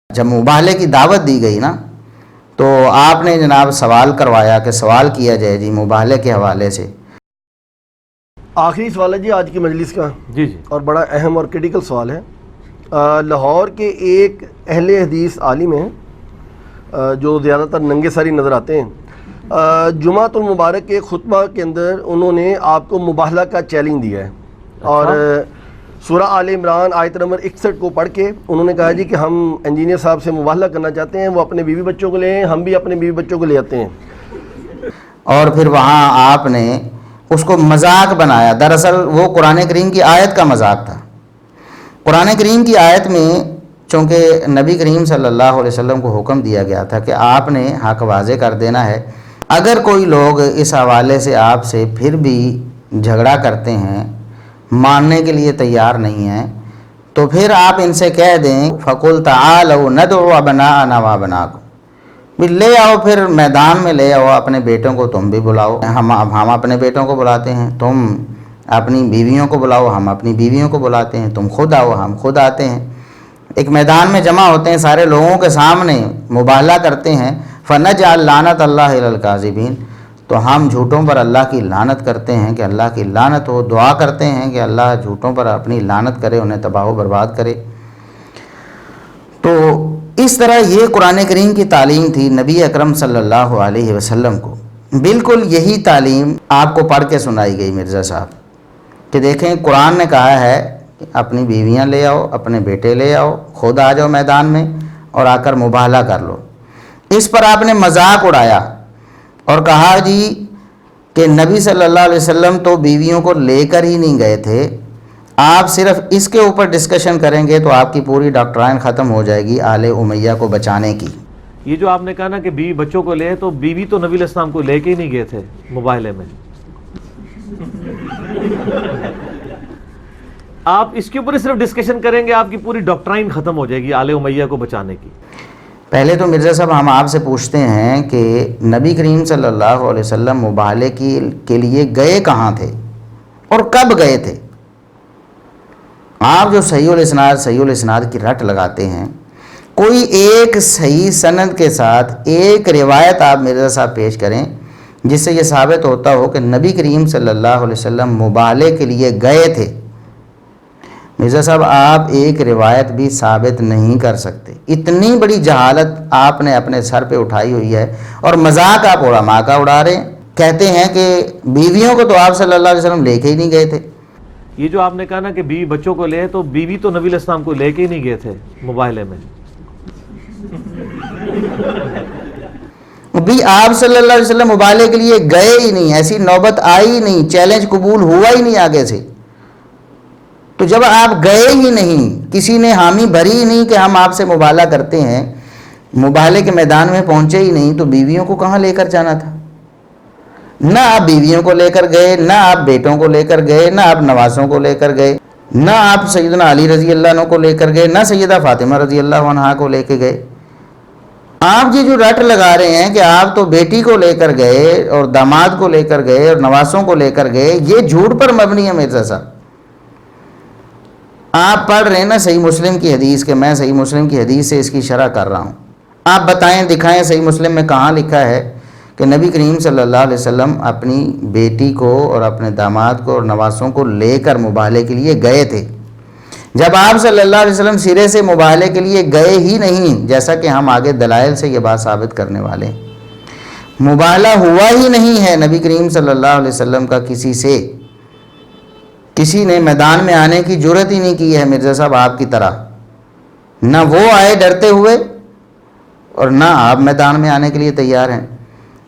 جب مباہلے کی دعوت دی گئی نا تو آپ نے جناب سوال کروایا کہ سوال کیا جائے جی مباہلے کے حوالے سے۔ آخری سوال ہے جی آج کی مجلس کا، جی اور بڑا اہم اور کریٹیکل سوال ہے۔ لاہور کے ایک اہل حدیث عالم ہیں جو زیادہ تر ننگے ساری نظر آتے ہیں، جمعۃ المبارک کے خطبہ کے اندر انہوں نے آپ کو مباہلہ کا چیلنج دیا ہے، اور سورہ آل عمران آیت نمبر 61 کو پڑھ کے انہوں نے کہا جی کہ ہم انجینئر صاحب سے مباہلہ کرنا چاہتے ہیں، وہ اپنے بیوی بچوں کو لے آئیں، ہم بھی اپنے بیوی بچوں کو لے آتے ہیں۔ اور پھر وہاں آپ نے اس کو مذاق بنایا، دراصل وہ قرآن کریم کی آیت کا مذاق تھا۔ قرآن کریم کی آیت میں چونکہ نبی کریم صلی اللہ علیہ وسلم کو حکم دیا گیا تھا کہ آپ نے حق واضح کر دینا ہے، اگر کوئی لوگ اس حوالے سے آپ سے پھر بھی جھگڑا کرتے ہیں، ماننے کے لیے تیار نہیں ہیں، تو پھر آپ ان سے کہہ دیں فَقُلْ تَعَالَوْا نَدْعُ أَبْنَاءَنَا وَأَبْنَاءَكُمْ، لے آؤ، پھر میدان میں لے آؤ اپنے بیٹوں کو، تم بھی بلاؤ، ہم اپنے بیٹوں کو بلاتے ہیں، تم اپنی بیویوں کو بلاؤ، ہم اپنی بیویوں کو بلاتے ہیں، تم خود آؤ، ہم خود آتے ہیں، ایک میدان میں جمع ہوتے ہیں، سارے لوگوں کے سامنے مباہلہ کرتے ہیں۔ فَنَجْعَلْ لَعْنَتَ اللَّهِ عَلَى الْكَاذِبِينَ، تو ہم جھوٹوں پر اللہ کی لعنت کرتے ہیں کہ اللہ کی لعنت ہو، دعا کرتے ہیں کہ اللہ جھوٹوں پر اپنی لعنت کرے، انہیں تباہ و برباد کرے۔ تو اس طرح یہ قرآن کریم کی تعلیم تھی نبی اکرم صلی اللہ علیہ وسلم کو۔ بالکل یہی تعلیم آپ کو پڑھ کے سنائی گئی مرزا صاحب کہ دیکھیں قرآن نے کہا ہے کہ اپنی بیویاں لے آؤ، اپنے بیٹے لے آؤ، خود آ جاؤ میدان میں اور آ کر مباہلہ کر لو۔ اس پر آپ نے مذاق اڑایا اور کہا جی کہ نبی صلی اللہ علیہ وسلم تو بیویوں کو لے کر ہی نہیں گئے تھے، آپ صرف اس کے اوپر ڈسکشن کریں گے تو آپ کی پوری ڈاکٹرائن ختم ہو جائے گی آل امیہ کو بچانے کی۔ یہ جو آپ نے کہا نا کہ بیوی بچوں کو لے، تو بیوی تو نبی علیہ السلام کو لے کے ہی نہیں گئے تھے مباہلے میں۔ آپ اس کے اوپر صرف ڈسکشن کریں گے، آپ کی پوری ڈاکٹرائن ختم ہو جائے گی آل امیہ کو بچانے کی۔ پہلے تو مرزا صاحب ہم آپ سے پوچھتے ہیں کہ نبی کریم صلی اللہ علیہ وسلم مباہلے کے لیے گئے کہاں تھے اور کب گئے تھے؟ آپ جو صحیح الاسناد کی رٹ لگاتے ہیں، کوئی ایک صحیح سند کے ساتھ ایک روایت آپ مرزا صاحب پیش کریں جس سے یہ ثابت ہوتا ہو کہ نبی کریم صلی اللہ علیہ وسلم مباہلے کے لیے گئے تھے۔ مرزا صاحب آپ ایک روایت بھی ثابت نہیں کر سکتے، اتنی بڑی جہالت آپ نے اپنے سر پہ اٹھائی ہوئی ہے، اور مذاق آپ علماء کا اڑا رہے ہیں، کہتے ہیں کہ بیویوں کو تو آپ صلی اللہ علیہ وسلم لے کے ہی نہیں گئے تھے۔ یہ جو آپ نے کہا نا کہ بیوی بچوں کو لے، تو بیوی تو نبی علیہ السلام کو لے کے ہی نہیں گئے تھے مباہلے میں۔ بھی آپ صلی اللہ علیہ وسلم مباہلے کے لیے گئے ہی نہیں، ایسی نوبت آئی ہی نہیں، چیلنج قبول ہوا ہی نہیں آگے سے۔ تو جب آپ گئے ہی نہیں، کسی نے حامی بھری ہی نہیں کہ ہم آپ سے مباہلہ کرتے ہیں، مباہلے کے میدان میں پہنچے ہی نہیں، تو بیویوں کو کہاں لے کر جانا تھا؟ نہ آپ بیویوں کو لے کر گئے، نہ آپ بیٹوں کو لے کر گئے، نہ آپ نوازوں کو لے کر گئے، نہ آپ سیدنا علی رضی اللہ عنہ کو لے کر گئے، نہ سیدہ فاطمہ رضی اللہ عنہا کو لے کے گئے۔ آپ یہ جو رٹ لگا رہے ہیں کہ آپ تو بیٹی کو لے کر گئے اور داماد کو لے کر گئے اور نوازوں کو لے کر گئے، یہ جھوٹ پر مبنی ہے مرزا صاحب۔ آپ پڑھ رہے ہیں نا صحیح مسلم کی حدیث کہ میں صحیح مسلم کی حدیث سے اس کی شرح کر رہا ہوں، آپ بتائیں دکھائیں صحیح مسلم میں کہاں لکھا ہے کہ نبی کریم صلی اللہ علیہ وسلم اپنی بیٹی کو اور اپنے داماد کو اور نوازوں کو لے کر مباہلے کے لیے گئے تھے، جب آپ صلی اللہ علیہ وسلم سرے سے مباہلے کے لیے گئے ہی نہیں، جیسا کہ ہم آگے دلائل سے یہ بات ثابت کرنے والے ہیں۔ مباہلہ ہوا ہی نہیں ہے نبی کریم صلی اللہ علیہ وسلم کا کسی سے، کسی نے میدان میں آنے کی جرات ہی نہیں کی ہے مرزا صاحب آپ کی طرح، نہ وہ آئے ڈرتے ہوئے اور نہ آپ میدان میں آنے کے لیے تیار ہیں۔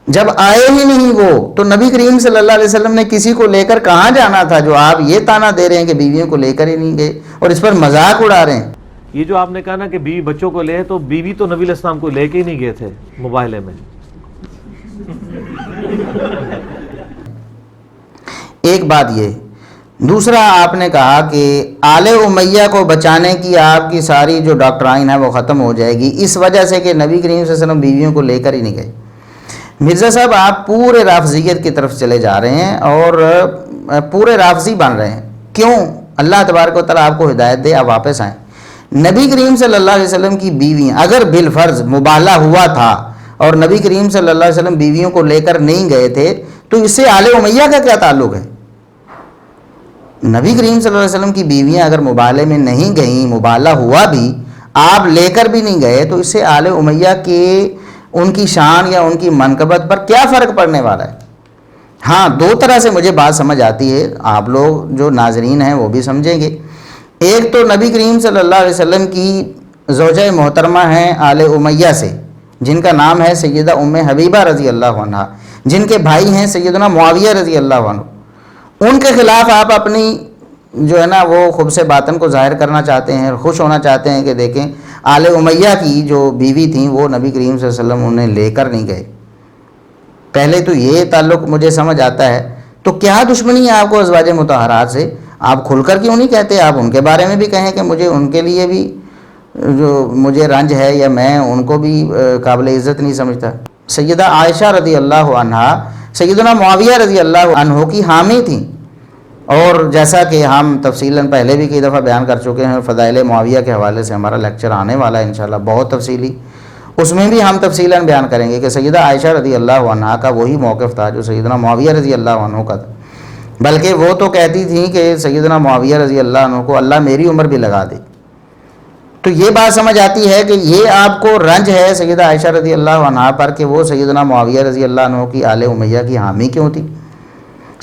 جب آئے ہی نہیں وہ، تو نبی کریم صلی اللہ علیہ وسلم نے کسی کو لے کر کہاں جانا تھا جو آپ یہ تانا دے رہے ہیں کہ بیویوں کو لے کر ہی نہیں گئے اور اس پر مذاق اڑا رہے ہیں۔ یہ جو آپ نے کہا نا کہ بیوی بچوں کو لے، تو بیوی تو نبی علیہ السلام کو لے کے ہی نہیں گئے تھے مباہلے میں۔ ایک بات یہ، دوسرا آپ نے کہا کہ آل امیہ کو بچانے کی آپ کی ساری جو ڈاکٹرائن ہے وہ ختم ہو جائے گی اس وجہ سے کہ نبی کریم صلی اللہ علیہ وسلم بیویوں کو لے کر ہی نہیں گئے۔ مرزا صاحب آپ پورے رافضیت کی طرف چلے جا رہے ہیں اور پورے رافضی بن رہے ہیں۔ کیوں؟ اللہ تبارک و تعالیٰ آپ کو ہدایت دے، آپ واپس آئیں۔ نبی کریم صلی اللہ علیہ وسلم کی بیویاں اگر بالفرض مبالغہ ہوا تھا اور نبی کریم صلی اللہ علیہ وسلم بیویوں کو لے کر نہیں گئے تھے تو اس سے آل امیہ کا کیا تعلق ہے؟ نبی کریم صلی اللہ علیہ وسلم کی بیویاں اگر مبالغے میں نہیں گئیں، مبالغہ ہوا بھی، آپ لے کر بھی نہیں گئے، تو اس سے آل امیہ کے ان کی شان یا ان کی منقبت پر کیا فرق پڑنے والا ہے؟ ہاں، دو طرح سے مجھے بات سمجھ آتی ہے، آپ لوگ جو ناظرین ہیں وہ بھی سمجھیں گے۔ ایک تو نبی کریم صلی اللہ علیہ وسلم کی زوجہ محترمہ ہیں آل امیہ سے، جن کا نام ہے سیدہ ام حبیبہ رضی اللہ عنہ، جن کے بھائی ہیں سیدنا معاویہ رضی اللہ عنہ۔ ان کے خلاف آپ اپنی جو ہے نا وہ خبث باطن کو ظاہر کرنا چاہتے ہیں، خوش ہونا چاہتے ہیں کہ دیکھیں آل امیہ کی جو بیوی تھیں وہ نبی کریم صلی اللہ علیہ وسلم انہیں لے کر نہیں گئے۔ پہلے تو یہ تعلق مجھے سمجھ آتا ہے، تو کیا دشمنی ہے آپ کو ازواج مطہرات سے؟ آپ کھل کر کیوں نہیں کہتے؟ آپ ان کے بارے میں بھی کہیں کہ مجھے ان کے لیے بھی جو مجھے رنج ہے یا میں ان کو بھی قابل عزت نہیں سمجھتا۔ سیدہ عائشہ رضی اللہ عنہا سیدنا معاویہ رضی اللہ عنہ کی حامی تھیں، اور جیسا کہ ہم تفصیلاً پہلے بھی کئی دفعہ بیان کر چکے ہیں، فضائل معاویہ کے حوالے سے ہمارا لیکچر آنے والا ہے انشاءاللہ بہت تفصیلی، اس میں بھی ہم تفصیلاً بیان کریں گے کہ سیدہ عائشہ رضی اللہ عنہا کا وہی موقف تھا جو سیدنا معاویہ رضی اللہ عنہ کا تھا، بلکہ وہ تو کہتی تھیں کہ سیدنا معاویہ رضی اللہ عنہ کو اللہ میری عمر بھی لگا دے۔ تو یہ بات سمجھ آتی ہے کہ یہ آپ کو رنج ہے سیدہ عائشہ رضی اللہ عنہا پر کہ وہ سیدنا معاویہ رضی اللہ عنہ کی آل امیہ کی حامی کیوں تھی۔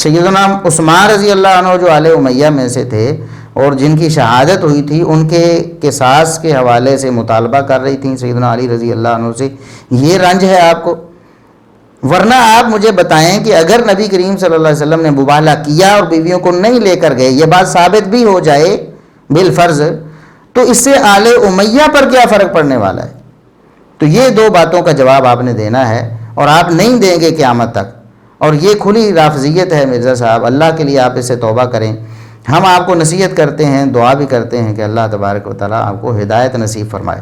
سیدنا عثمان رضی اللہ عنہ جو آل امیہ میں سے تھے اور جن کی شہادت ہوئی تھی، ان کے قصاص کے حوالے سے مطالبہ کر رہی تھیں سیدنا علی رضی اللہ عنہ سے، یہ رنج ہے آپ کو؟ ورنہ آپ مجھے بتائیں کہ اگر نبی کریم صلی اللہ علیہ وسلم نے مبالغہ کیا اور بیویوں کو نہیں لے کر گئے، یہ بات ثابت بھی ہو جائے بالفرض، تو اس سے آل امیہ پر کیا فرق پڑنے والا ہے؟ تو یہ دو باتوں کا جواب آپ نے دینا ہے، اور آپ نہیں دیں گے قیامت تک، اور یہ کھلی رافضیت ہے مرزا صاحب۔ اللہ کے لیے آپ اس سے توبہ کریں۔ ہم آپ کو نصیحت کرتے ہیں، دعا بھی کرتے ہیں کہ اللہ تبارک و تعالیٰ آپ کو ہدایت نصیب فرمائے۔